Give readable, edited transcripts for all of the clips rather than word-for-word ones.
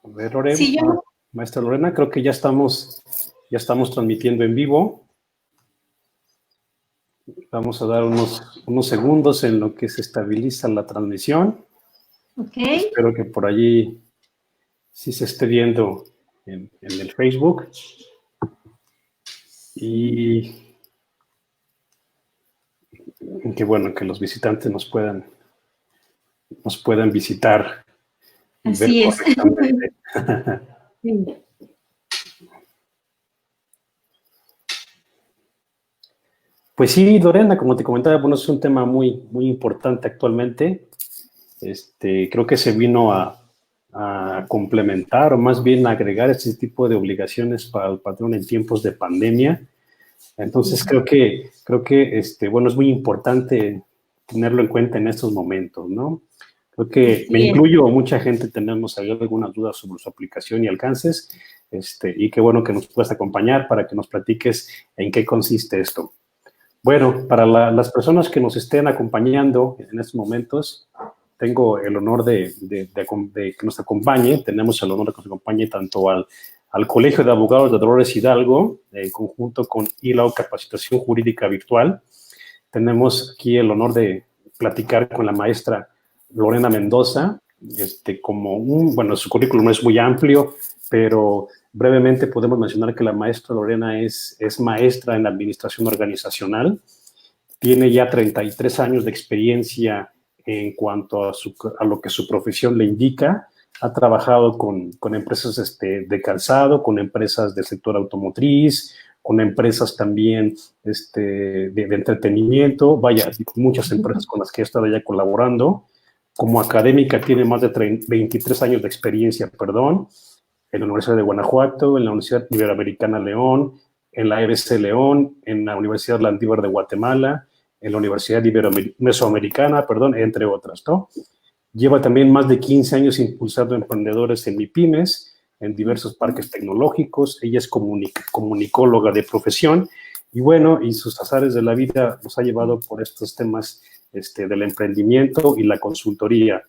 A ver, Lorena, Sí, maestra Lorena, creo que ya estamos transmitiendo en vivo. Vamos a dar unos segundos en lo que se estabiliza la transmisión. Okay. Espero que por allí sí se esté viendo en el Facebook. Y que bueno, que los visitantes nos puedan visitar y ver Así es. correctamente. Sí. Pues sí, Lorena, como te comentaba, bueno, es un tema muy, muy importante actualmente. Creo que se vino a complementar o más bien a agregar este tipo de obligaciones para el patrón en tiempos de pandemia. Entonces creo que bueno, es muy importante tenerlo en cuenta en estos momentos, ¿no? Creo que me incluyo, mucha gente tenemos ahí algunas dudas sobre su aplicación y alcances, y qué bueno que nos puedas acompañar para que nos platiques en qué consiste esto. Bueno, para las personas que nos estén acompañando en estos momentos, tengo el honor de que nos acompañe, tenemos el honor de que nos acompañe tanto al Colegio de Abogados de Dolores Hidalgo, en conjunto con ILAO Capacitación Jurídica Virtual. Tenemos aquí el honor de platicar con la maestra Lorena Mendoza, bueno, su currículum es muy amplio, pero brevemente podemos mencionar que la maestra Lorena es maestra en administración organizacional, tiene ya 33 años de experiencia en cuanto a lo que su profesión le indica. Ha trabajado con empresas de calzado, con empresas del sector automotriz, con empresas también de entretenimiento, vaya, muchas empresas con las que he estado ya colaborando. Como académica tiene más de 23 años de experiencia, en la Universidad de Guanajuato, en la Universidad Iberoamericana León, en la EBC León, en la Universidad Landívar de Guatemala, en la Universidad Mesoamericana, entre otras, ¿no? Lleva también más de 15 años impulsando emprendedores en MIPYMES, en diversos parques tecnológicos. Ella es comunicóloga de profesión y bueno, y sus azares de la vida nos ha llevado por estos temas del emprendimiento y la consultoría.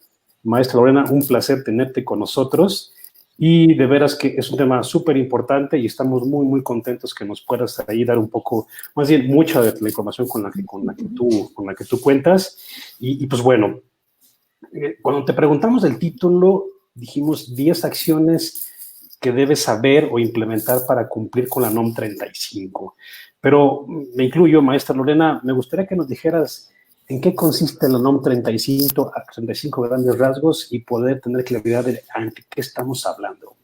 Maestra Lorena, un placer tenerte con nosotros y de veras que es un tema súper importante y estamos muy, muy contentos que nos puedas ahí dar un poco, más bien mucha de la información con la que tú cuentas. Y pues bueno, cuando te preguntamos el título, dijimos 10 acciones que debes saber o implementar para cumplir con la NOM 35. Pero me incluyo, maestra Lorena, me gustaría que nos dijeras en qué consiste la NOM 35 a 35 grandes rasgos y poder tener claridad de ante qué estamos hablando,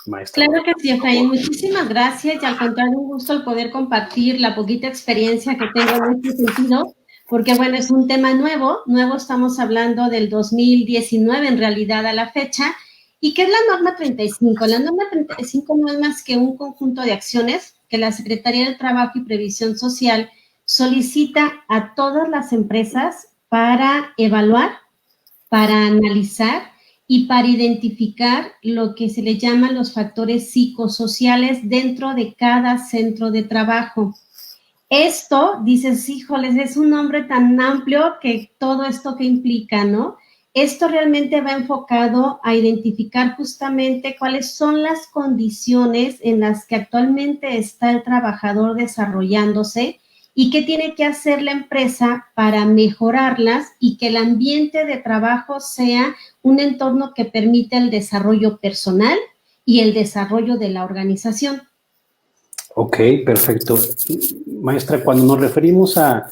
maestra. Claro que sí, Efraín, muchísimas gracias y al contrario, un gusto el poder compartir la poquita experiencia que tengo en este sentido, porque bueno, es un tema nuevo estamos hablando del 2019 en realidad a la fecha. ¿Y qué es la norma 35? La norma 35 no es más que un conjunto de acciones que la Secretaría del Trabajo y Previsión Social solicita a todas las empresas para evaluar, para analizar y para identificar lo que se le llaman los factores psicosociales dentro de cada centro de trabajo. Esto, dices, híjoles, es un nombre tan amplio que todo esto que implica, ¿no? Esto realmente va enfocado a identificar justamente cuáles son las condiciones en las que actualmente está el trabajador desarrollándose y qué tiene que hacer la empresa para mejorarlas y que el ambiente de trabajo sea un entorno que permita el desarrollo personal y el desarrollo de la organización. Ok, perfecto. Maestra, cuando nos referimos a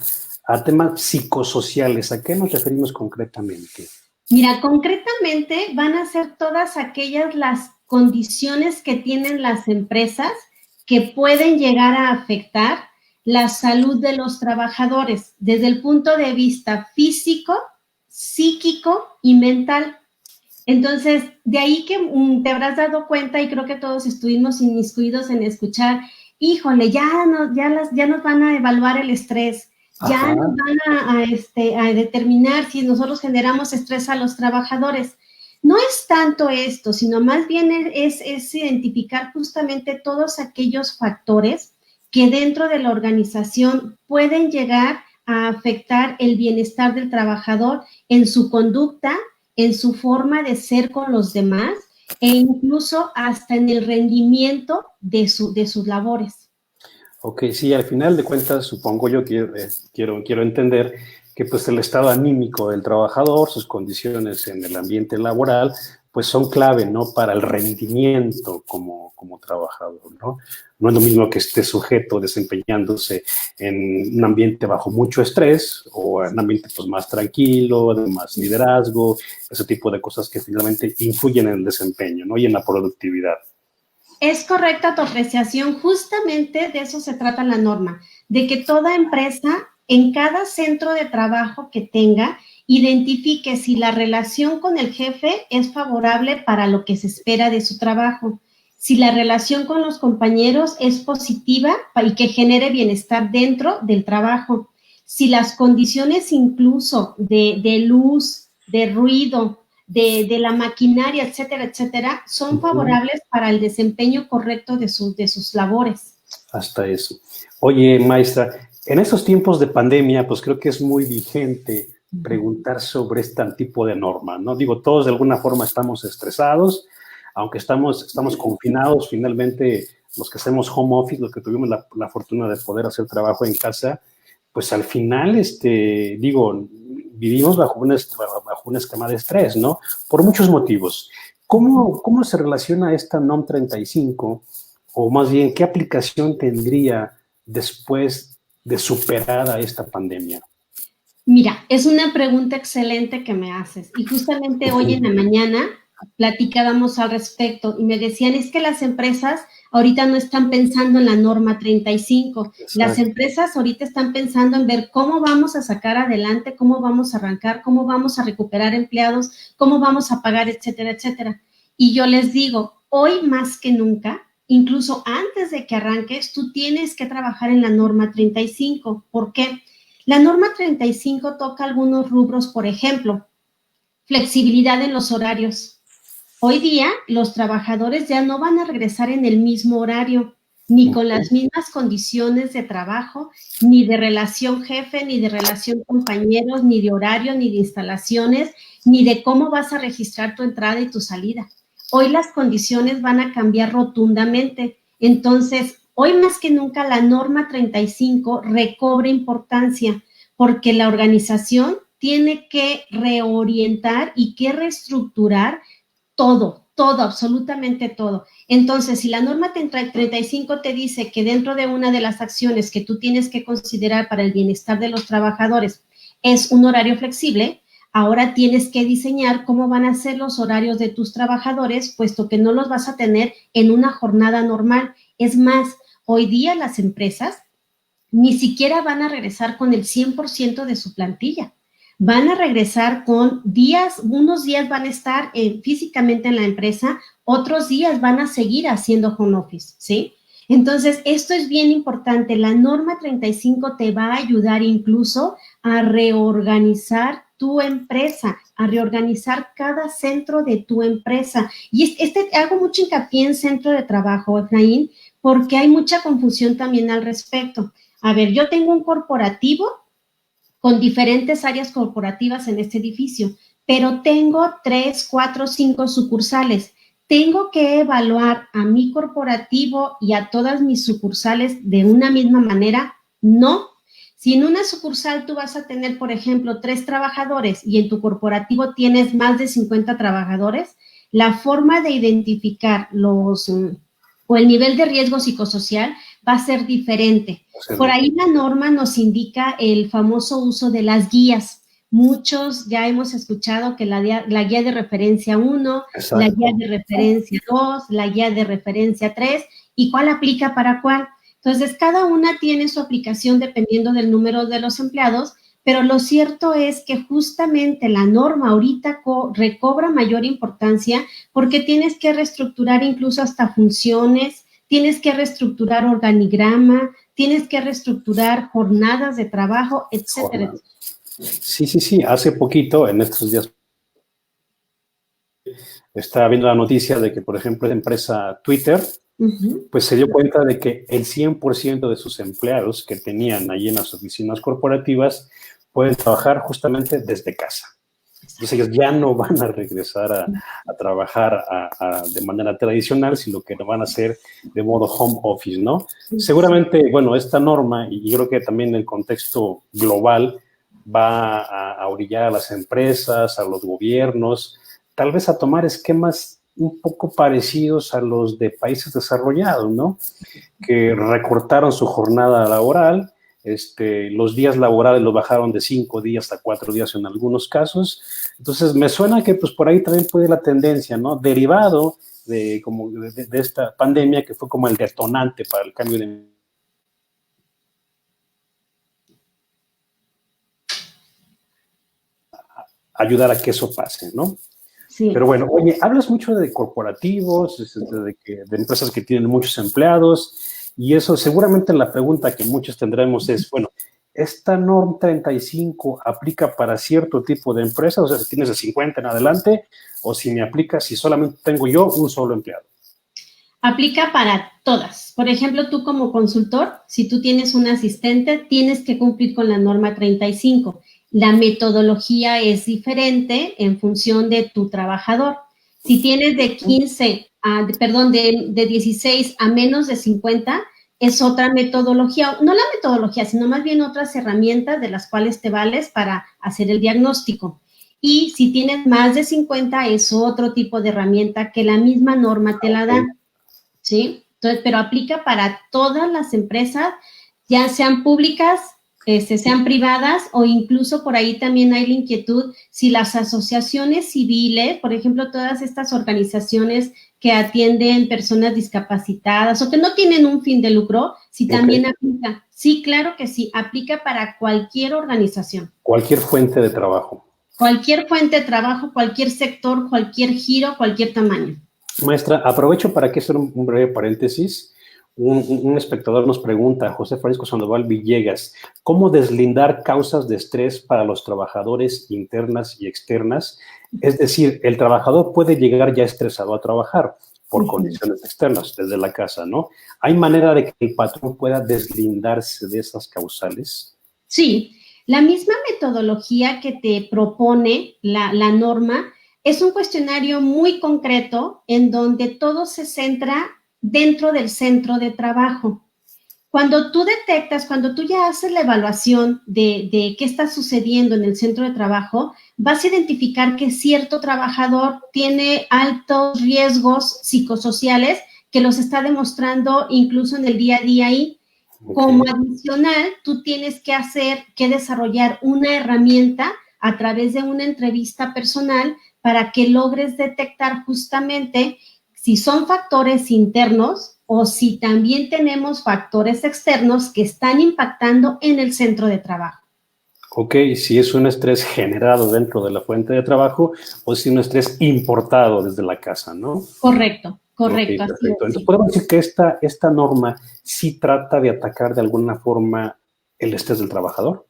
temas psicosociales, ¿a qué nos referimos concretamente? Mira, concretamente van a ser todas aquellas las condiciones que tienen las empresas que pueden llegar a afectar la salud de los trabajadores desde el punto de vista físico, psíquico y mental. Entonces, de ahí que te habrás dado cuenta y creo que todos estuvimos inmiscuidos en escuchar, híjole, ya nos van a evaluar el estrés, ya nos van a determinar si nosotros generamos estrés a los trabajadores. No es tanto esto, sino más bien es identificar justamente todos aquellos factores que dentro de la organización pueden llegar a afectar el bienestar del trabajador en su conducta, en su forma de ser con los demás e incluso hasta en el rendimiento de sus labores. Ok, sí, al final de cuentas, supongo yo, quiero entender que pues el estado anímico del trabajador, sus condiciones en el ambiente laboral, pues son clave, ¿no? Para el rendimiento como trabajador, ¿no? No es lo mismo que esté sujeto desempeñándose en un ambiente bajo mucho estrés o en un ambiente pues más tranquilo, de más liderazgo, ese tipo de cosas que finalmente influyen en el desempeño, ¿no? Y en la productividad. Es correcta tu apreciación, justamente de eso se trata la norma, de que toda empresa en cada centro de trabajo que tenga identifique si la relación con el jefe es favorable para lo que se espera de su trabajo, si la relación con los compañeros es positiva y que genere bienestar dentro del trabajo, si las condiciones incluso de luz, de ruido, de la maquinaria, etcétera, etcétera, son favorables para el desempeño correcto de sus labores. Hasta eso. Oye, maestra, en estos tiempos de pandemia, pues creo que es muy vigente preguntar sobre este tipo de norma, ¿no? Digo, todos de alguna forma estamos estresados, aunque estamos confinados, finalmente los que hacemos home office, los que tuvimos la fortuna de poder hacer trabajo en casa, pues al final, digo, vivimos bajo un esquema de estrés, ¿no? Por muchos motivos. ¿Cómo se relaciona esta NOM 35? O más bien, ¿qué aplicación tendría después de superada esta pandemia? Mira, es una pregunta excelente que me haces. Y justamente hoy en la mañana platicábamos al respecto y me decían, es que las empresas ahorita no están pensando en la norma 35. Exacto. Las empresas ahorita están pensando en ver cómo vamos a sacar adelante, cómo vamos a arrancar, cómo vamos a recuperar empleados, cómo vamos a pagar, etcétera, etcétera. Y yo les digo, hoy más que nunca, incluso antes de que arranques, tú tienes que trabajar en la norma 35. ¿Por qué? La norma 35 toca algunos rubros, por ejemplo, flexibilidad en los horarios. Hoy día los trabajadores ya no van a regresar en el mismo horario, ni con las mismas condiciones de trabajo, ni de relación jefe, ni de relación compañeros, ni de horario, ni de instalaciones, ni de cómo vas a registrar tu entrada y tu salida. Hoy las condiciones van a cambiar rotundamente. Entonces, hoy más que nunca la norma 35 recobra importancia porque la organización tiene que reorientar y que reestructurar todo, absolutamente todo. Entonces, si la norma 35 te dice que dentro de una de las acciones que tú tienes que considerar para el bienestar de los trabajadores es un horario flexible, ahora tienes que diseñar cómo van a ser los horarios de tus trabajadores, puesto que no los vas a tener en una jornada normal. Es más, hoy día las empresas ni siquiera van a regresar con el 100% de su plantilla. Van a regresar con días, unos días van a estar físicamente en la empresa, otros días van a seguir haciendo home office, ¿sí? Entonces, esto es bien importante. La norma 35 te va a ayudar incluso a reorganizar tu empresa, a reorganizar cada centro de tu empresa. Y hago mucho hincapié en centro de trabajo, Efraín, porque hay mucha confusión también al respecto. A ver, yo tengo un corporativo con diferentes áreas corporativas en este edificio, pero tengo 3, 4, 5 sucursales. ¿Tengo que evaluar a mi corporativo y a todas mis sucursales de una misma manera? No. Si en una sucursal tú vas a tener, por ejemplo, 3 trabajadores y en tu corporativo tienes más de 50 trabajadores, la forma de identificar o el nivel de riesgo psicosocial va a ser diferente. Por ahí la norma nos indica el famoso uso de las guías. Muchos ya hemos escuchado que la guía de referencia 1, la guía de referencia 2, la guía de referencia 3, y cuál aplica para cuál. Entonces, cada una tiene su aplicación dependiendo del número de los empleados, pero lo cierto es que justamente la norma ahorita recobra mayor importancia porque tienes que reestructurar incluso hasta funciones, tienes que reestructurar organigrama, tienes que reestructurar jornadas de trabajo, etcétera. Sí. Hace poquito, en estos días, estaba viendo la noticia de que, por ejemplo, la empresa Twitter, pues se dio cuenta de que el 100% de sus empleados que tenían ahí en las oficinas corporativas pueden trabajar justamente desde casa. Entonces ellos ya no van a regresar a trabajar de manera tradicional, sino que lo van a hacer de modo home office, ¿no? Seguramente, bueno, esta norma, y yo creo que también en el contexto global, va a orillar a las empresas, a los gobiernos, tal vez a tomar esquemas un poco parecidos a los de países desarrollados, ¿no? Que recortaron su jornada laboral, los días laborales los bajaron de 5 días a 4 días en algunos casos. Entonces, me suena que pues por ahí también puede la tendencia, ¿no? Derivado de esta pandemia que fue como el detonante para el cambio de ayudar a que eso pase, ¿no? Sí. Pero bueno, oye, hablas mucho de corporativos, de empresas que tienen muchos empleados, y eso seguramente la pregunta que muchos tendremos es, bueno, ¿esta norma 35 aplica para cierto tipo de empresas? O sea, si tienes de 50 en adelante, o si me aplica si solamente tengo yo un solo empleado. Aplica para todas. Por ejemplo, tú como consultor, si tú tienes un asistente, tienes que cumplir con la norma 35. La metodología es diferente en función de tu trabajador. Si tienes de 16 a menos de 50, es otra metodología, no la metodología, sino más bien otras herramientas de las cuales te vales para hacer el diagnóstico. Y si tienes más de 50, es otro tipo de herramienta que la misma norma te la da, ¿sí? Entonces, pero aplica para todas las empresas, ya sean públicas, sean privadas, o incluso por ahí también hay la inquietud si las asociaciones civiles, por ejemplo, todas estas organizaciones que atienden personas discapacitadas o que no tienen un fin de lucro, si también aplica. Sí, claro que sí, aplica para cualquier organización. Cualquier fuente de trabajo. Cualquier fuente de trabajo, cualquier sector, cualquier giro, cualquier tamaño. Maestra, aprovecho para que hacer un breve paréntesis. Un espectador nos pregunta, José Francisco Sandoval Villegas, ¿cómo deslindar causas de estrés para los trabajadores internas y externas? Es decir, el trabajador puede llegar ya estresado a trabajar por condiciones externas desde la casa, ¿no? ¿Hay manera de que el patrón pueda deslindarse de esas causales? Sí, la misma metodología que te propone la norma es un cuestionario muy concreto en donde todo se centra dentro del centro de trabajo. Cuando tú detectas, cuando tú ya haces la evaluación de qué está sucediendo en el centro de trabajo, vas a identificar que cierto trabajador tiene altos riesgos psicosociales que los está demostrando incluso en el día a día ahí. Como adicional, tú tienes que desarrollar una herramienta a través de una entrevista personal para que logres detectar justamente si son factores internos o si también tenemos factores externos que están impactando en el centro de trabajo. Ok, si es un estrés generado dentro de la fuente de trabajo o si es un estrés importado desde la casa, ¿no? Correcto, correcto. Okay, perfecto. Entonces, podemos decir que esta norma sí trata de atacar de alguna forma el estrés del trabajador.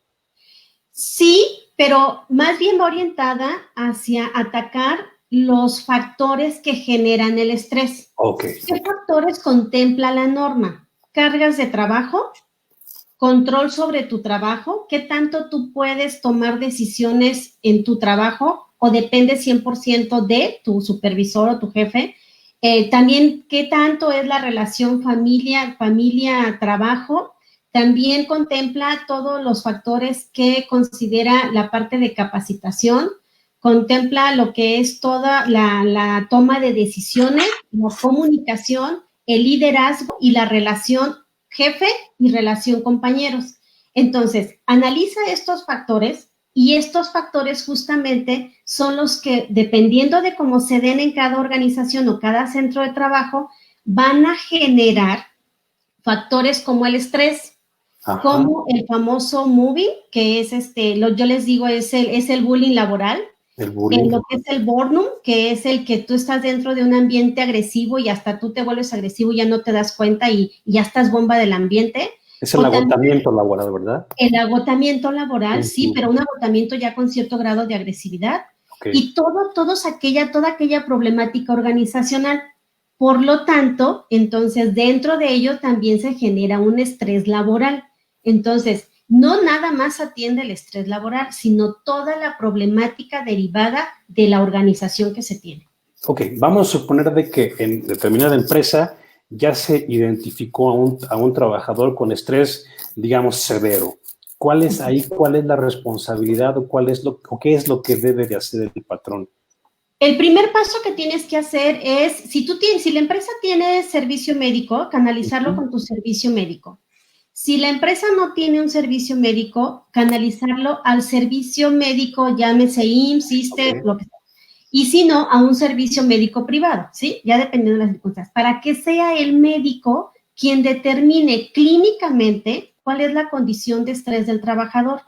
Sí, pero más bien va orientada hacia atacar los factores que generan el estrés. ¿Qué factores contempla la norma? Cargas de trabajo, control sobre tu trabajo, qué tanto tú puedes tomar decisiones en tu trabajo o depende 100% de tu supervisor o tu jefe. También qué tanto es la relación familia-trabajo. También contempla todos los factores que considera la parte de capacitación, contempla lo que es toda la toma de decisiones, la comunicación, el liderazgo y la relación jefe y relación compañeros. Entonces, analiza estos factores y estos factores justamente son los que, dependiendo de cómo se den en cada organización o cada centro de trabajo, van a generar factores como el estrés, como el famoso moving, que es yo les digo, es el bullying laboral. El bullying. Lo que es el burnout, que es el que tú estás dentro de un ambiente agresivo y hasta tú te vuelves agresivo y ya no te das cuenta y ya estás bomba del ambiente. Es el agotamiento laboral, ¿verdad? El agotamiento laboral, sí, pero un agotamiento ya con cierto grado de agresividad. Y toda aquella problemática organizacional. Por lo tanto, entonces, dentro de ello también se genera un estrés laboral. Entonces, no nada más atiende el estrés laboral, sino toda la problemática derivada de la organización que se tiene. Ok, vamos a suponer de que en determinada empresa ya se identificó a un trabajador con estrés, digamos, severo. ¿Cuál es la responsabilidad o qué es lo que debe de hacer el patrón? El primer paso que tienes que hacer es, si la empresa tiene servicio médico, canalizarlo con tu servicio médico. Si la empresa no tiene un servicio médico, canalizarlo al servicio médico, llámese IMSS, ISSSTE, lo que sea. Y si no, a un servicio médico privado, ¿sí? Ya dependiendo de las circunstancias. Para que sea el médico quien determine clínicamente cuál es la condición de estrés del trabajador.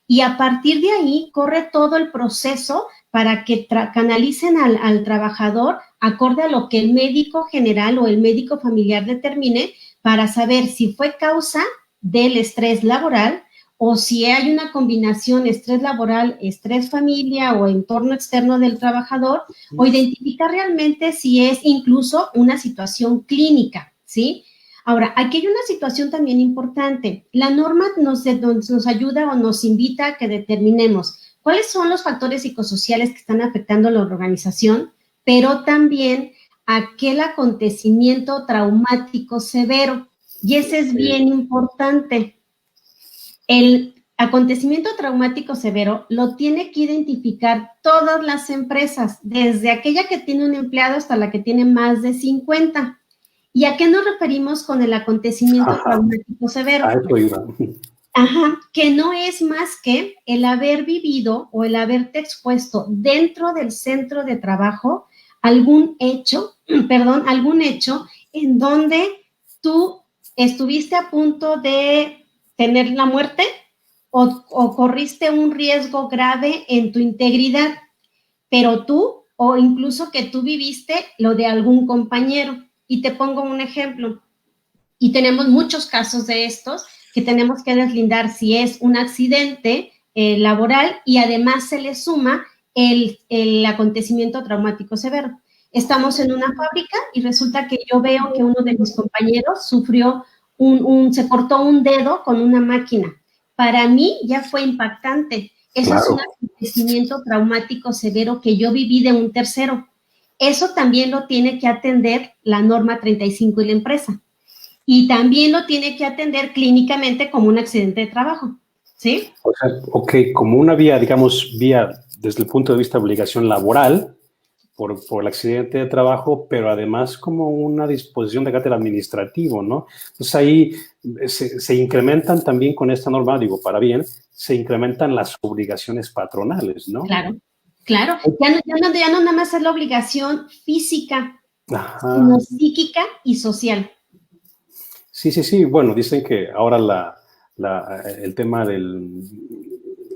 Y a partir de ahí corre todo el proceso para que canalicen al trabajador acorde a lo que el médico general o el médico familiar determine para saber si fue causa del estrés laboral o si hay una combinación estrés laboral, estrés familia o entorno externo del trabajador, o identificar realmente si es incluso una situación clínica, ¿sí? Ahora, aquí hay una situación también importante. La norma nos ayuda o nos invita a que determinemos cuáles son los factores psicosociales que están afectando a la organización, pero también aquel acontecimiento traumático severo. Y ese es bien importante. El acontecimiento traumático severo lo tiene que identificar todas las empresas, desde aquella que tiene un empleado hasta la que tiene más de 50. ¿Y a qué nos referimos con el acontecimiento traumático severo? Que no es más que el haber vivido o el haberte expuesto dentro del centro de trabajo algún hecho en donde tú estuviste a punto de tener la muerte o corriste un riesgo grave en tu integridad, pero tú, o incluso que tú viviste lo de algún compañero. Y te pongo un ejemplo, y tenemos muchos casos de estos que tenemos que deslindar si es un accidente laboral y además se le suma el acontecimiento traumático severo. Estamos en una fábrica y resulta que yo veo que uno de mis compañeros sufrió se cortó un dedo con una máquina. Para mí ya fue impactante. Eso es un acontecimiento traumático severo que yo viví de un tercero. Eso también lo tiene que atender la norma 35 y la empresa. Y también lo tiene que atender clínicamente como un accidente de trabajo, ¿sí? O sea, ok, como una vía, digamos, desde el punto de vista de obligación laboral, por el accidente de trabajo, pero además como una disposición de carácter administrativo, ¿no? Entonces ahí se incrementan también con esta norma, digo, para bien, se incrementan las obligaciones patronales, ¿no? Claro. Ya no nada más es la obligación física, sino psíquica y social. Sí. Bueno, dicen que ahora el tema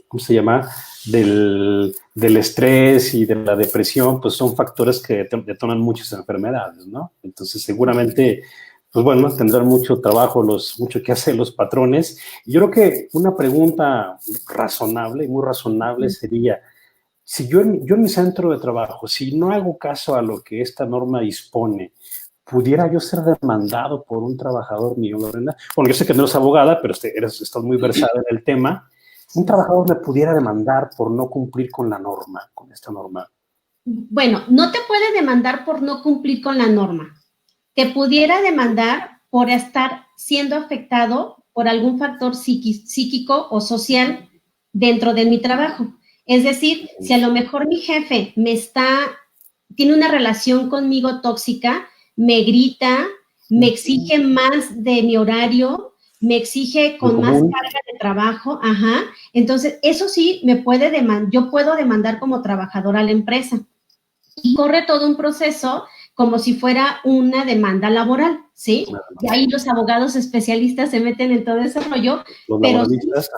¿cómo se llama? Del estrés y de la depresión, pues son factores que detonan muchas enfermedades, ¿no? Entonces, seguramente, pues bueno, tendrán mucho trabajo, mucho que hacer los patrones. Y yo creo que una pregunta razonable, muy razonable sería, si yo en mi centro de trabajo, si no hago caso a lo que esta norma dispone, ¿pudiera yo ser demandado por un trabajador mío, Lorena? Bueno, yo sé que no eres abogada, pero estás muy versada en el tema. ¿Un trabajador me pudiera demandar por no cumplir con la norma, con esta norma? Bueno, no te puede demandar por no cumplir con la norma. Te pudiera demandar por estar siendo afectado por algún factor psíquico o social dentro de mi trabajo. Es decir, si a lo mejor mi jefe tiene una relación conmigo tóxica, me grita, me exige más de mi horario, me exige con más carga de trabajo, entonces eso sí yo puedo demandar como trabajadora a la empresa. Y corre todo un proceso como si fuera una demanda laboral, ¿sí? Y ahí los abogados especialistas se meten en todo ese rollo. Los laboralistas,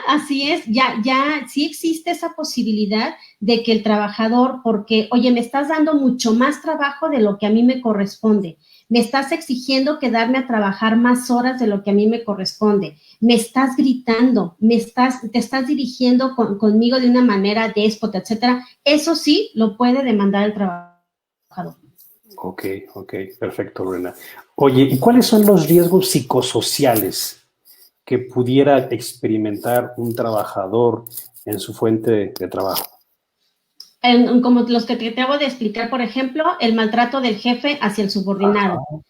así es, ya sí existe esa posibilidad de que el trabajador, porque, oye, me estás dando mucho más trabajo de lo que a mí me corresponde, me estás exigiendo quedarme a trabajar más horas de lo que a mí me corresponde, me estás gritando, te estás dirigiendo conmigo de una manera déspota, etcétera. Eso sí lo puede demandar el trabajador. Ok, perfecto, Lorena. Oye, ¿y cuáles son los riesgos psicosociales que pudiera experimentar un trabajador en su fuente de trabajo? Como los que te acabo de explicar, por ejemplo, el maltrato del jefe hacia el subordinado. Ajá.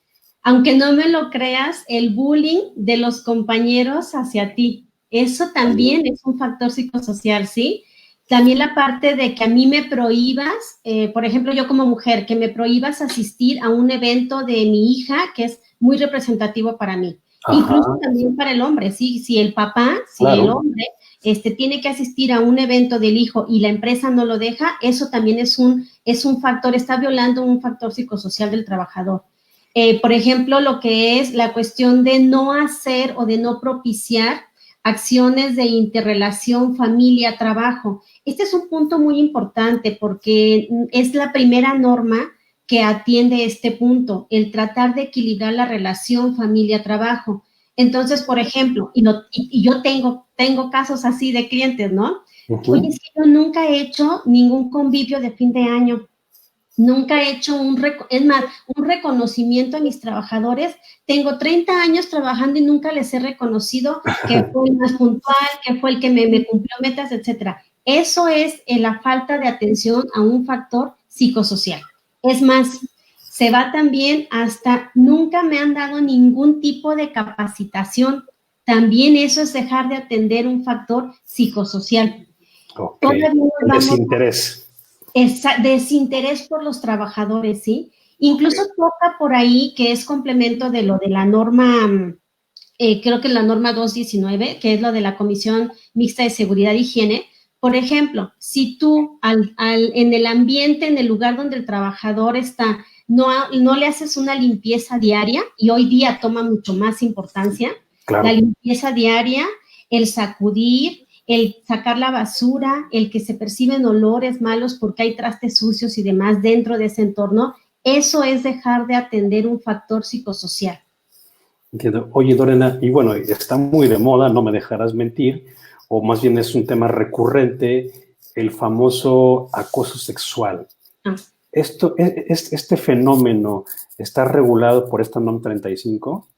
Aunque no me lo creas, el bullying de los compañeros hacia ti, eso también es un factor psicosocial, ¿sí? También la parte de que a mí me prohíbas, por ejemplo, yo como mujer, que me prohíbas asistir a un evento de mi hija que es muy representativo para mí. Ajá. Incluso también para el hombre, ¿sí? Si el papá, si Claro. el hombre tiene que asistir a un evento del hijo y la empresa no lo deja, eso también es un factor, está violando un factor psicosocial del trabajador. Por ejemplo, lo que es la cuestión de no hacer o de no propiciar acciones de interrelación familia-trabajo. Este es un punto muy importante porque es la primera norma que atiende este punto, el tratar de equilibrar la relación familia-trabajo. Entonces, por ejemplo, y yo tengo casos así de clientes, ¿no? Oye, es que yo nunca he hecho ningún convivio de fin de año. Nunca he hecho un reconocimiento a mis trabajadores. Tengo 30 años trabajando y nunca les he reconocido que fue el más puntual, que fue el que me cumplió metas, etcétera. Eso es la falta de atención a un factor psicosocial. Es más, se va también hasta nunca me han dado ningún tipo de capacitación. También eso es dejar de atender un factor psicosocial. Okay. Desinterés. Desinterés por los trabajadores, ¿sí? Incluso toca por ahí que es complemento de lo de la norma, creo que la norma 219, que es lo de la Comisión Mixta de Seguridad e Higiene. Por ejemplo, si tú en el ambiente, en el lugar donde el trabajador está, no le haces una limpieza diaria, y hoy día toma mucho más importancia, claro, la limpieza diaria, el sacudir, el sacar la basura, el que se perciben olores malos porque hay trastes sucios y demás dentro de ese entorno, eso es dejar de atender un factor psicosocial. Entiendo. Oye, Lorena, y bueno, está muy de moda, no me dejarás mentir, o más bien es un tema recurrente, el famoso acoso sexual. ¿Este fenómeno está regulado por esta NOM 35?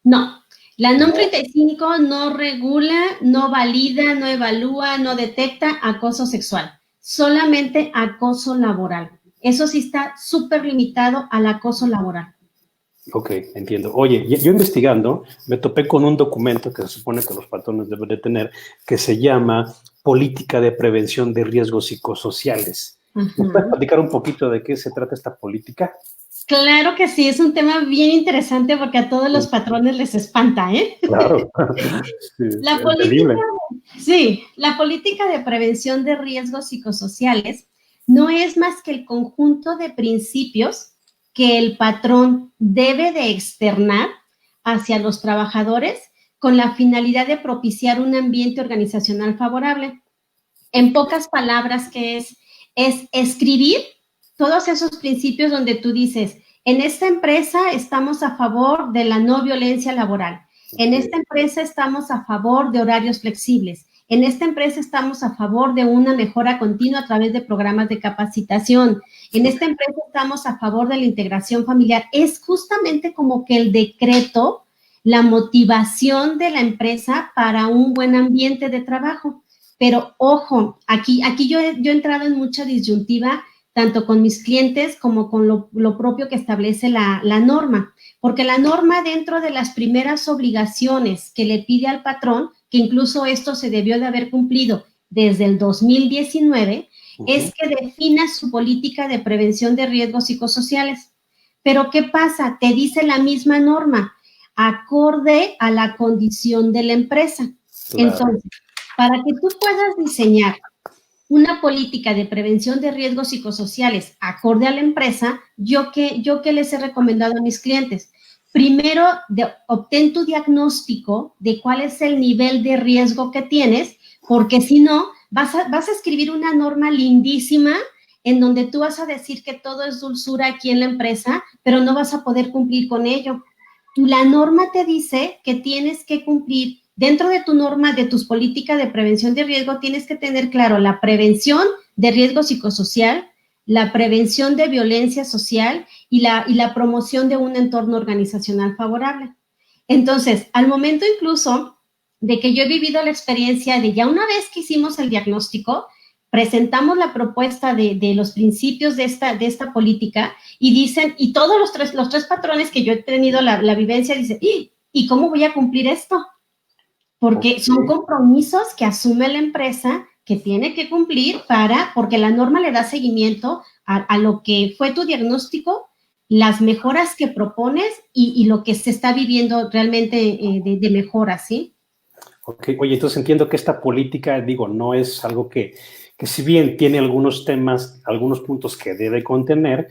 No. La NOM 35 no regula, no valida, no evalúa, no detecta acoso sexual, solamente acoso laboral. Eso sí está súper limitado al acoso laboral. Ok, entiendo. Oye, yo investigando me topé con un documento que se supone que los patrones deben de tener, que se llama Política de Prevención de Riesgos Psicosociales. ¿Me puedes platicar un poquito de qué se trata esta política? Claro que sí, es un tema bien interesante porque a todos los patrones les espanta, ¿eh? Claro. La política de prevención de riesgos psicosociales no es más que el conjunto de principios que el patrón debe de externar hacia los trabajadores con la finalidad de propiciar un ambiente organizacional favorable. En pocas palabras, ¿qué es? Es escribir todos esos principios donde tú dices, en esta empresa estamos a favor de la no violencia laboral, en esta empresa estamos a favor de horarios flexibles, en esta empresa estamos a favor de una mejora continua a través de programas de capacitación, en esta empresa estamos a favor de la integración familiar. Es justamente como que el decreto, la motivación de la empresa para un buen ambiente de trabajo. Pero ojo, aquí yo he entrado en mucha disyuntiva, tanto con mis clientes como con lo propio que establece la norma, porque la norma dentro de las primeras obligaciones que le pide al patrón, que incluso esto se debió de haber cumplido desde el 2019, es que defina su política de prevención de riesgos psicosociales. Pero ¿qué pasa? Te dice la misma norma, acorde a la condición de la empresa. Claro. Entonces, para que tú puedas diseñar una política de prevención de riesgos psicosociales acorde a la empresa, ¿yo qué les he recomendado a mis clientes? Primero, obtén tu diagnóstico de cuál es el nivel de riesgo que tienes, porque si no, vas a escribir una norma lindísima en donde tú vas a decir que todo es dulzura aquí en la empresa, pero no vas a poder cumplir con ello. La norma te dice que tienes que cumplir. Dentro de tu norma, de tus políticas de prevención de riesgo, tienes que tener claro la prevención de riesgo psicosocial, la prevención de violencia social y la promoción de un entorno organizacional favorable. Entonces, al momento incluso de que yo he vivido la experiencia de ya una vez que hicimos el diagnóstico, presentamos la propuesta de los principios de esta política y dicen, y todos los tres patrones que yo he tenido la vivencia, dicen, ¿y cómo voy a cumplir esto? Porque son compromisos que asume la empresa que tiene que cumplir porque la norma le da seguimiento a lo que fue tu diagnóstico, las mejoras que propones y lo que se está viviendo realmente de mejora, ¿sí? Ok, oye, entonces entiendo que esta política, digo, no es algo que si bien tiene algunos temas, algunos puntos que debe contener,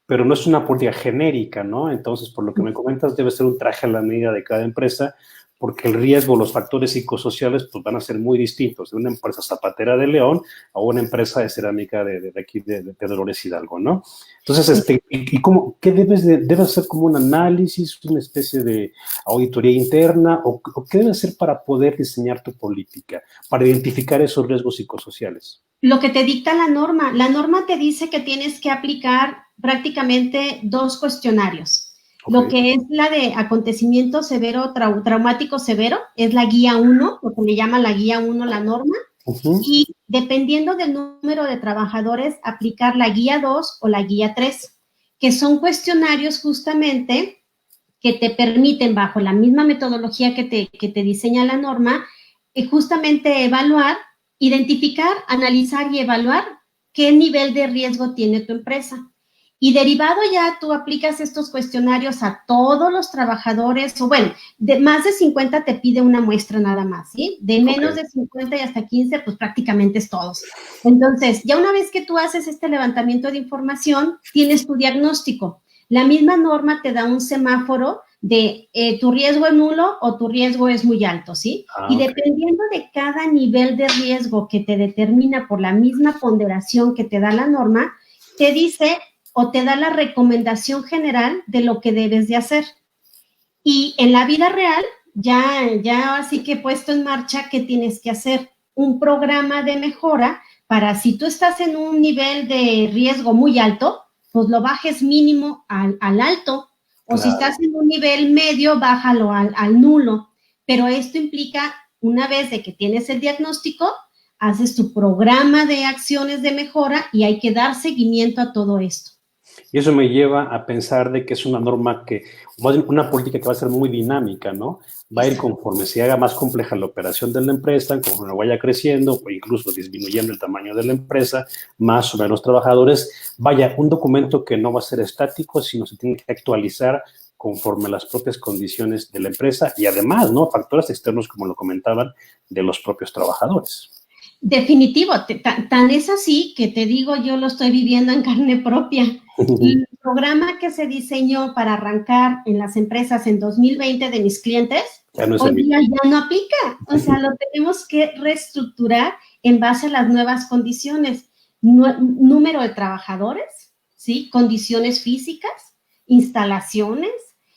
pero no es una política genérica, ¿no? Entonces, por lo que me comentas, debe ser un traje a la medida de cada empresa, porque el riesgo, los factores psicosociales, pues van a ser muy distintos de una empresa zapatera de León a una empresa de cerámica de aquí, de Dolores Hidalgo, ¿no? Entonces, ¿y cómo, qué debes hacer como un análisis, una especie de auditoría interna, o qué debes hacer para poder diseñar tu política, para identificar esos riesgos psicosociales? Lo que te dicta la norma te dice que tienes que aplicar prácticamente 2 cuestionarios. Okay. Lo que es la de acontecimiento severo, traumático severo, es la guía 1, lo que le llama la guía 1 la norma, y dependiendo del número de trabajadores, aplicar la guía 2 o la guía 3, que son cuestionarios justamente que te permiten, bajo la misma metodología que te diseña la norma, justamente evaluar, identificar, analizar y evaluar qué nivel de riesgo tiene tu empresa. Y derivado ya tú aplicas estos cuestionarios a todos los trabajadores, o bueno, de más de 50 te pide una muestra nada más, ¿sí? De menos de 50 y hasta 15, pues prácticamente es todos. Entonces, ya una vez que tú haces este levantamiento de información, tienes tu diagnóstico. La misma norma te da un semáforo de tu riesgo es nulo o tu riesgo es muy alto, ¿sí? Y dependiendo de cada nivel de riesgo que te determina por la misma ponderación que te da la norma, te dice o te da la recomendación general de lo que debes de hacer. Y en la vida real, ya así que puesto en marcha, ¿qué tienes que hacer? Un programa de mejora para si tú estás en un nivel de riesgo muy alto, pues lo bajes mínimo al alto. O si estás en un nivel medio, bájalo al nulo. Pero esto implica, una vez de que tienes el diagnóstico, haces tu programa de acciones de mejora y hay que dar seguimiento a todo esto. Y eso me lleva a pensar de que es una norma una política que va a ser muy dinámica, ¿no? Va a ir conforme se haga más compleja la operación de la empresa, conforme vaya creciendo o incluso disminuyendo el tamaño de la empresa, más o menos trabajadores. Vaya, un documento que no va a ser estático, sino se tiene que actualizar conforme a las propias condiciones de la empresa y además, ¿no? Factores externos, como lo comentaban, de los propios trabajadores. Definitivo, tan es así que te digo, yo lo estoy viviendo en carne propia. El programa que se diseñó para arrancar en las empresas en 2020 de mis clientes, hoy día ya no aplica. O sea, lo tenemos que reestructurar en base a las nuevas condiciones. Número de trabajadores, ¿sí? Condiciones físicas, instalaciones,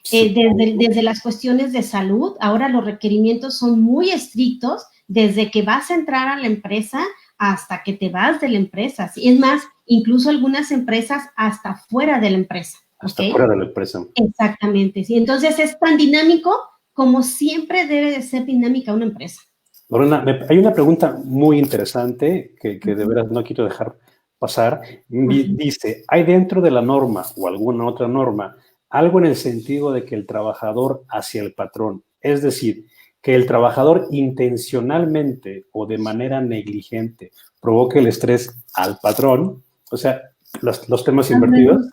desde las cuestiones de salud. Ahora los requerimientos son muy estrictos desde que vas a entrar a la empresa hasta que te vas de la empresa. ¿Sí? Es más, incluso algunas empresas hasta fuera de la empresa. Hasta fuera de la empresa. Exactamente, sí. Entonces es tan dinámico como siempre debe de ser dinámica una empresa. Lorena, hay una pregunta muy interesante que de veras no quiero dejar pasar. Dice, ¿hay dentro de la norma o alguna otra norma algo en el sentido de que el trabajador hacia el patrón, es decir, que el trabajador intencionalmente o de manera negligente provoque el estrés al patrón? O sea, los temas invertidos.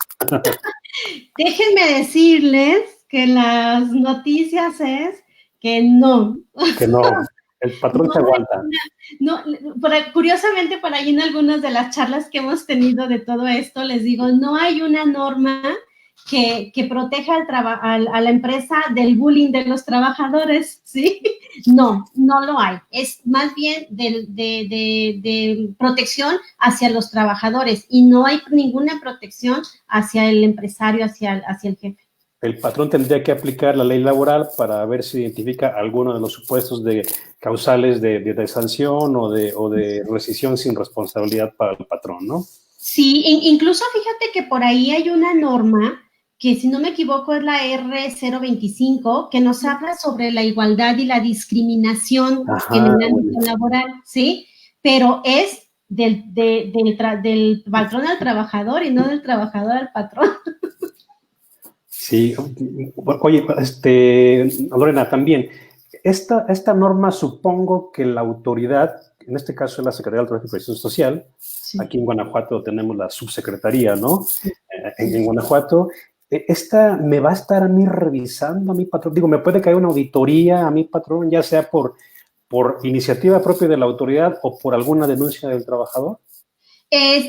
Déjenme decirles que las noticias es que no. Que no, el patrón se aguanta. Curiosamente, por ahí en algunas de las charlas que hemos tenido de todo esto, les digo, no hay una norma que proteja a la empresa del bullying de los trabajadores, ¿sí? No lo hay. Es más bien de protección hacia los trabajadores y no hay ninguna protección hacia el empresario, hacia el jefe. El patrón tendría que aplicar la ley laboral para ver si identifica alguno de los supuestos de causales de sanción o de rescisión sin responsabilidad para el patrón, ¿no? Sí, incluso fíjate que por ahí hay una norma que si no me equivoco es la R025, que nos habla sobre la igualdad y la discriminación en el ámbito laboral, ¿sí? Pero es del patrón al trabajador y no del trabajador al patrón. Sí, oye, Lorena, también, esta norma supongo que la autoridad, en este caso es la Secretaría del Trabajo y Previsión Social, sí. Aquí en Guanajuato tenemos la subsecretaría, ¿no? Sí. En Guanajuato, esta me va a estar a mí revisando a mi patrón, digo, me puede caer una auditoría a mi patrón, ya sea por iniciativa propia de la autoridad o por alguna denuncia del trabajador.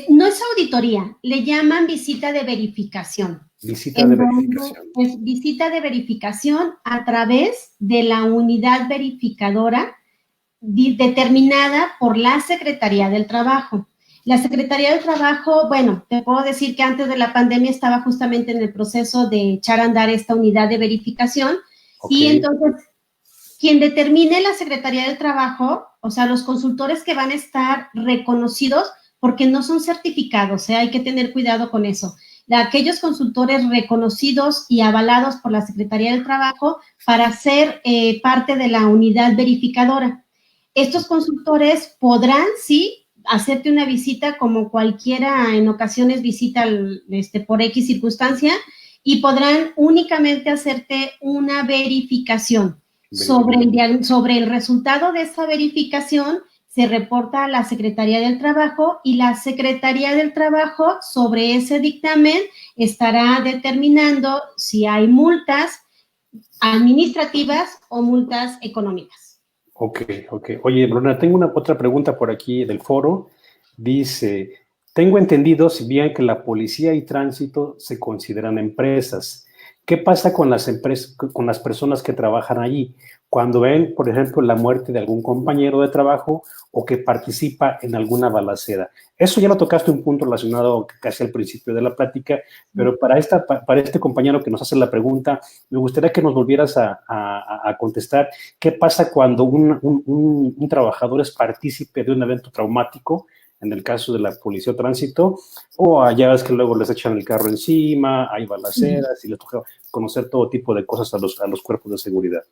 No es auditoría, le llaman visita de verificación. Visita de verificación. Es visita de verificación a través de la unidad verificadora determinada por la Secretaría del Trabajo. La Secretaría del Trabajo, bueno, te puedo decir que antes de la pandemia estaba justamente en el proceso de echar a andar esta unidad de verificación. Okay. Y entonces, quien determine la Secretaría del Trabajo, o sea, los consultores que van a estar reconocidos, porque no son certificados, hay que tener cuidado con eso. Aquellos consultores reconocidos y avalados por la Secretaría del Trabajo para ser parte de la unidad verificadora. Estos consultores podrán, sí, hacerte una visita como cualquiera en ocasiones visita por X circunstancia y podrán únicamente hacerte una verificación. Sobre el resultado de esa verificación se reporta a la Secretaría del Trabajo y la Secretaría del Trabajo sobre ese dictamen estará determinando si hay multas administrativas o multas económicas. Ok. Oye, Lorena, tengo otra pregunta por aquí del foro. Dice, tengo entendido, si bien que la policía y tránsito se consideran empresas, ¿qué pasa con las empresas, con las personas que trabajan allí? Cuando ven, por ejemplo, la muerte de algún compañero de trabajo o que participa en alguna balacera. Eso ya lo tocaste un punto relacionado casi al principio de la plática, pero para este compañero que nos hace la pregunta, me gustaría que nos volvieras a contestar qué pasa cuando un trabajador es partícipe de un evento traumático, en el caso de la policía o tránsito, o allá es que luego les echan el carro encima, hay balaceras y les toca conocer todo tipo de cosas a los cuerpos de seguridad.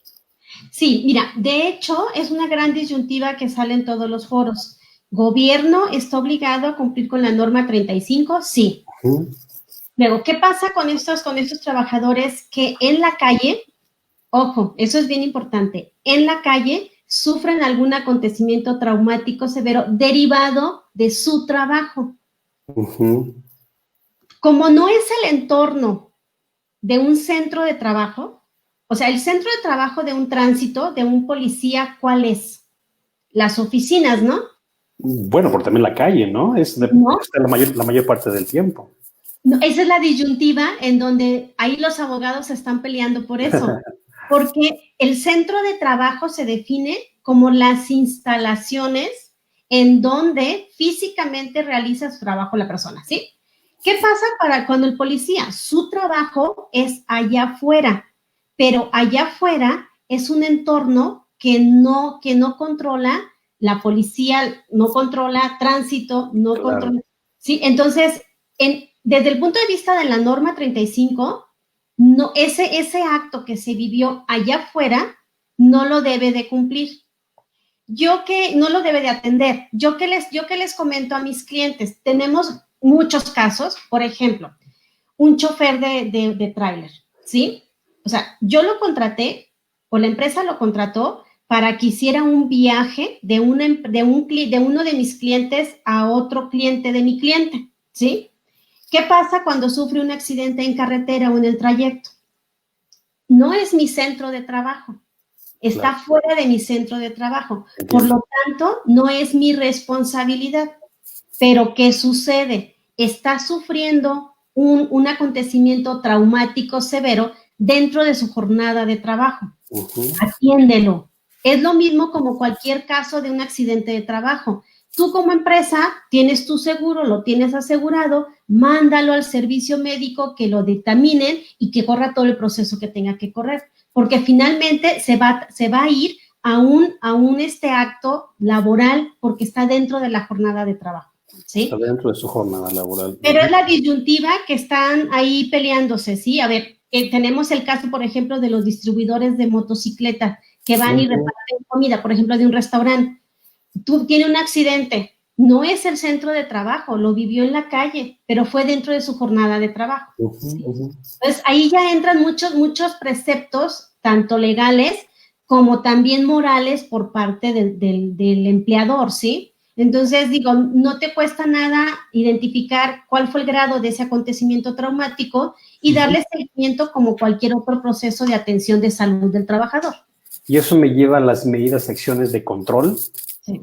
Sí, mira, de hecho es una gran disyuntiva que sale en todos los foros. ¿Gobierno está obligado a cumplir con la norma 35? Sí. Luego, ¿qué pasa con estos trabajadores que en la calle, ojo, eso es bien importante, en la calle sufren algún acontecimiento traumático severo derivado de su trabajo? Como no es el entorno de un centro de trabajo, o sea, el centro de trabajo de un tránsito, de un policía, ¿cuál es? Las oficinas, ¿no? Bueno, pero también la calle, ¿no? Está la mayor parte del tiempo. No, esa es la disyuntiva en donde ahí los abogados se están peleando por eso. Porque el centro de trabajo se define como las instalaciones en donde físicamente realiza su trabajo la persona, ¿sí? ¿Qué pasa cuando el policía? Su trabajo es allá afuera, pero allá afuera es un entorno que no controla la policía, no controla tránsito, no controla, ¿sí? Entonces, desde el punto de vista de la norma 35, no, ese acto que se vivió allá afuera no lo debe de cumplir. No lo debe de atender. Yo que les comento a mis clientes, tenemos muchos casos, por ejemplo, un chofer de tráiler, ¿sí? O sea, yo lo contraté, o la empresa lo contrató para que hiciera un viaje de uno de mis clientes a otro cliente de mi cliente, ¿sí? ¿Qué pasa cuando sufre un accidente en carretera o en el trayecto? No es mi centro de trabajo, está fuera de mi centro de trabajo. Por lo tanto, no es mi responsabilidad. Pero, ¿qué sucede? Está sufriendo un acontecimiento traumático severo dentro de su jornada de trabajo. Atiéndelo. Es lo mismo como cualquier caso de un accidente de trabajo. Tú como empresa tienes tu seguro, lo tienes asegurado, mándalo al servicio médico que lo dictaminen y que corra todo el proceso que tenga que correr, porque finalmente se va a ir a un acto laboral porque está dentro de la jornada de trabajo. ¿sí? Está dentro de su jornada laboral. Pero es la disyuntiva que están ahí peleándose, ¿sí? A ver, tenemos el caso, por ejemplo, de los distribuidores de motocicletas que van y reparten comida, por ejemplo, de un restaurante. Tú tienes un accidente, no es el centro de trabajo, lo vivió en la calle, pero fue dentro de su jornada de trabajo. ¿Sí? Entonces, ahí ya entran muchos preceptos, tanto legales como también morales por parte del empleador, ¿sí? Entonces, digo, no te cuesta nada identificar cuál fue el grado de ese acontecimiento traumático y darle seguimiento como cualquier otro proceso de atención de salud del trabajador. Y eso me lleva a las medidas, acciones de control. Sí.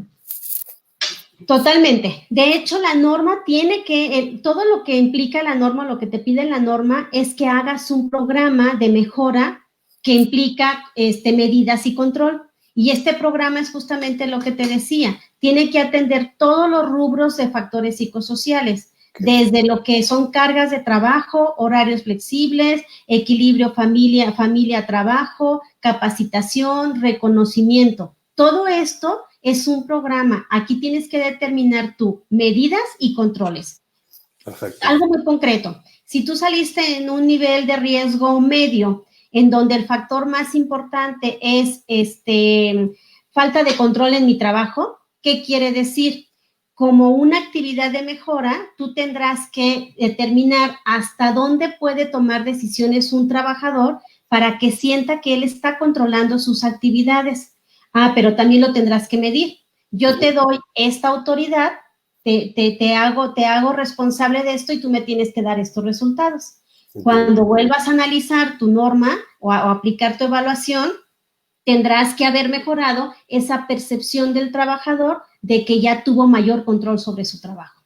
Totalmente. De hecho, la norma tiene que, todo lo que implica la norma, lo que te pide la norma es que hagas un programa de mejora que implica medidas y control. Y este programa es justamente lo que te decía, tiene que atender todos los rubros de factores psicosociales, desde lo que son cargas de trabajo, horarios flexibles, equilibrio familia-trabajo, capacitación, reconocimiento. Todo esto es un programa. Aquí tienes que determinar tú medidas y controles. Perfecto. Algo muy concreto. Si tú saliste en un nivel de riesgo medio, en donde el factor más importante es falta de control en mi trabajo, ¿qué quiere decir? Como una actividad de mejora, tú tendrás que determinar hasta dónde puede tomar decisiones un trabajador para que sienta que él está controlando sus actividades. Pero también lo tendrás que medir. Yo te doy esta autoridad, te hago responsable de esto y tú me tienes que dar estos resultados. Cuando vuelvas a analizar tu norma o aplicar tu evaluación, tendrás que haber mejorado esa percepción del trabajador de que ya tuvo mayor control sobre su trabajo.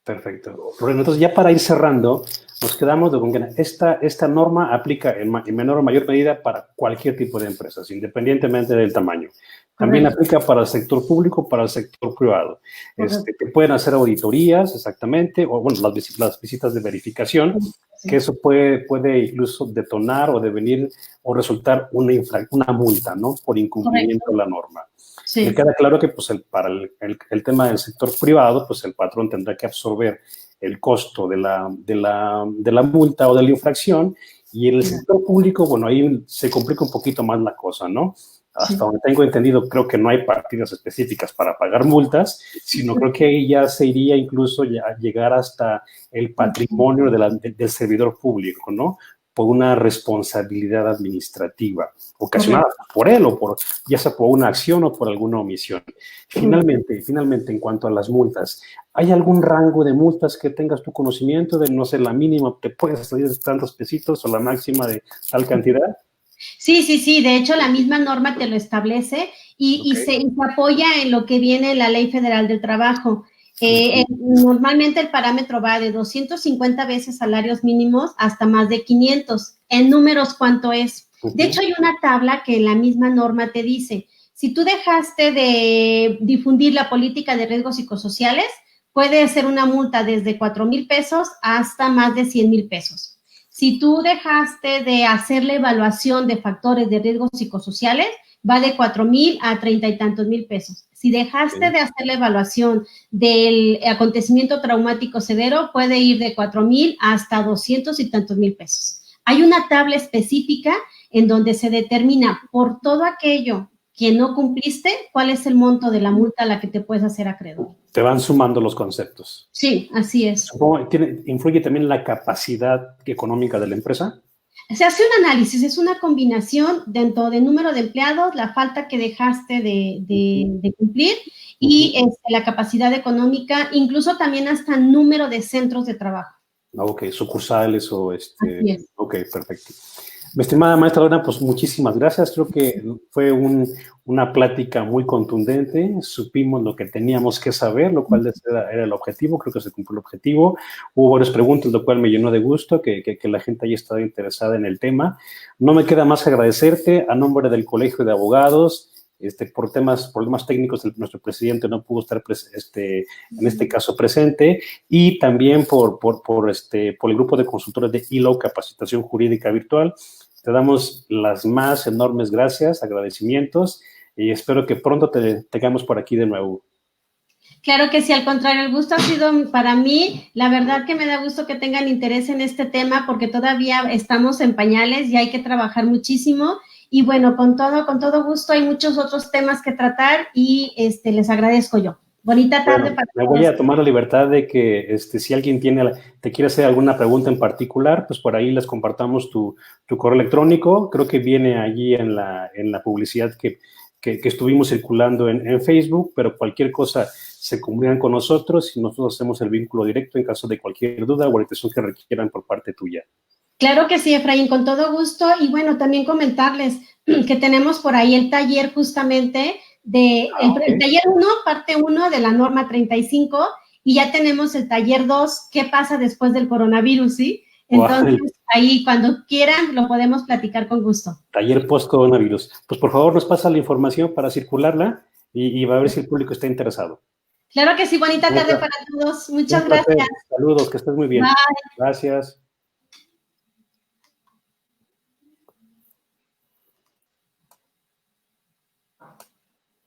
Perfecto. Entonces, ya para ir cerrando, nos quedamos de con que esta norma aplica en menor o mayor medida para cualquier tipo de empresas, independientemente del tamaño. También aplica para el sector público, para el sector privado. Que pueden hacer auditorías, exactamente, o bueno, las visitas de verificación, que eso puede incluso detonar o devenir o resultar una multa, ¿no? Por incumplimiento de la norma. Sí. Me queda claro que pues, para el tema del sector privado, pues el patrón tendrá que absorber el costo de la multa o de la infracción, y en el sector público, bueno, ahí se complica un poquito más la cosa, ¿no? Hasta donde tengo entendido, creo que no hay partidas específicas para pagar multas, sino creo que ahí ya se iría incluso a llegar hasta el patrimonio del servidor público, ¿no? Por una responsabilidad administrativa ocasionada por él o ya sea por una acción o por alguna omisión. Finalmente, en cuanto a las multas, ¿hay algún rango de multas que tengas tu conocimiento de, no sé, la mínima te puedes salir de tantos pesitos o la máxima de tal cantidad? Sí, de hecho la misma norma te lo establece y se apoya en lo que viene en la Ley Federal del Trabajo. Normalmente el parámetro va de 250 veces salarios mínimos hasta más de 500. En números, ¿cuánto es? De hecho, hay una tabla que la misma norma te dice, si tú dejaste de difundir la política de riesgos psicosociales, puede ser una multa desde 4,000 pesos hasta más de 100,000 pesos. Si tú dejaste de hacer la evaluación de factores de riesgos psicosociales, va de 4,000 a 30 y tantos mil pesos. Si dejaste de hacer la evaluación del acontecimiento traumático severo, puede ir de 4,000 hasta 200 y tantos mil pesos. Hay una tabla específica en donde se determina por todo aquello que no cumpliste, cuál es el monto de la multa a la que te puedes hacer acreedor. Te van sumando los conceptos. Sí, así es. Supongo que influye también la capacidad económica de la empresa. Se hace un análisis, es una combinación dentro del número de empleados, la falta que dejaste de cumplir y la capacidad económica, incluso también hasta el número de centros de trabajo. Ok, sucursales o Ok, perfecto. Mi estimada maestra Lorena, pues muchísimas gracias. Creo que fue una plática muy contundente. Supimos lo que teníamos que saber, lo cual era el objetivo. Creo que se cumplió el objetivo. Hubo varias preguntas, lo cual me llenó de gusto que la gente haya estado interesada en el tema. No me queda más que agradecerte a nombre del Colegio de Abogados. Por problemas técnicos, nuestro presidente no pudo estar en este caso presente, y también por el grupo de consultores de ILO Capacitación Jurídica Virtual. Te damos las más enormes gracias, agradecimientos, y espero que pronto te tengamos por aquí de nuevo. Claro que sí, al contrario, el gusto ha sido para mí, la verdad que me da gusto que tengan interés en este tema porque todavía estamos en pañales y hay que trabajar muchísimo y bueno, con todo gusto, hay muchos otros temas que tratar y les agradezco yo. Bonita tarde Bueno, para me voy todos. a tomar la libertad de que si alguien te quiere hacer alguna pregunta en particular, pues por ahí les compartamos tu correo electrónico. Creo que viene allí en la publicidad que estuvimos circulando en Facebook, pero cualquier cosa se comunican con nosotros y nosotros hacemos el vínculo directo en caso de cualquier duda o orientación que requieran por parte tuya. Claro que sí, Efraín, con todo gusto. Y bueno, también comentarles que tenemos por ahí el taller justamente el taller 1, parte 1 de la norma 35, y ya tenemos el taller 2, ¿qué pasa después del coronavirus? ¿Sí? Entonces, ahí cuando quieran lo podemos platicar con gusto. Taller post-coronavirus. Pues por favor nos pasa la información para circularla y va a ver si el público está interesado. Claro que sí, bonita tarde para todos. Muchas gracias. Saludos, que estés muy bien. Bye. Gracias.